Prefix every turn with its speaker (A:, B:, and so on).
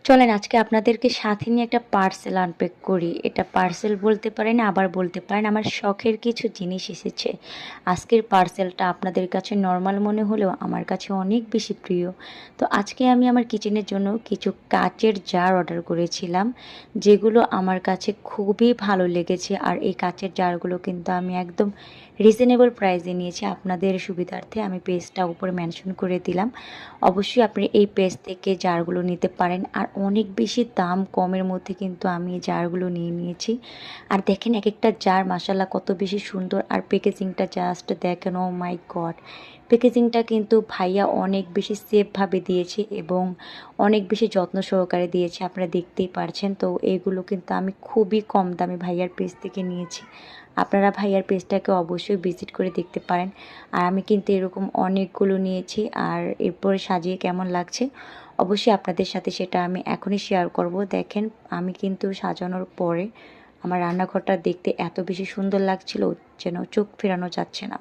A: চলেন আজকে আপনাদেরকে সাথে নিয়ে একটা পার্সেল আনপ্যাক করি। এটা পার্সেল বলতে পারেন, আবার বলতে পারেন আমার শখের কিছু জিনিস এসেছে। আজকের পার্সেলটা আপনাদের কাছে নরমাল মনে হলেও আমার কাছে অনেক বেশি প্রিয়। তো আজকে আমি আমার কিচেনের জন্য কিছু কাচের জার অর্ডার করেছিলাম, যেগুলো আমার কাছে খুবই ভালো লেগেছে। আর এই কাচের জারগুলো কিন্তু আমি একদম রিজনেবল প্রাইসে নিয়েছি। আপনাদের সুবিধার্থে আমি পেজটা উপরে মেনশন করে দিলাম। অবশ্যই আপনি এই পেজ থেকে জারগুলো নিতে পারেন। আর অনেক বেশি দাম কমের মধ্যে কিন্তু আমি এই জারগুলো নিয়ে নিয়েছি। আর দেখেন এক একটা জার মাশাআল্লাহ কত বেশি সুন্দর। আর প্যাকেজিংটা জাস্ট দেখেন, ও মাই গড! প্যাকেজিংটা কিন্তু ভাইয়া অনেক বেশি সেফভাবে দিয়েছে এবং অনেক বেশি যত্ন সহকারে দিয়েছে, আপনারা দেখতেই পারছেন। তো এগুলো কিন্তু আমি খুবই কম দামে ভাইয়ার পেজ থেকে নিয়েছি। আপনারা ভাইয়ার পেজটাকে অবশ্যই ভিজিট করে দেখতে পারেন। আর আমি কিন্তু এরকম অনেকগুলো নিয়েছি। আর এরপরে সাজিয়ে কেমন লাগছে অবশ্যই আপনাদের সাথে সেটা আমি এখনই শেয়ার করব। দেখেন আমি কিন্তু সাজানোর পরে আমার রান্নাঘরটা দেখতে এত বেশি সুন্দর লাগছিল, যেন চোখ ফেরানো যাচ্ছে না।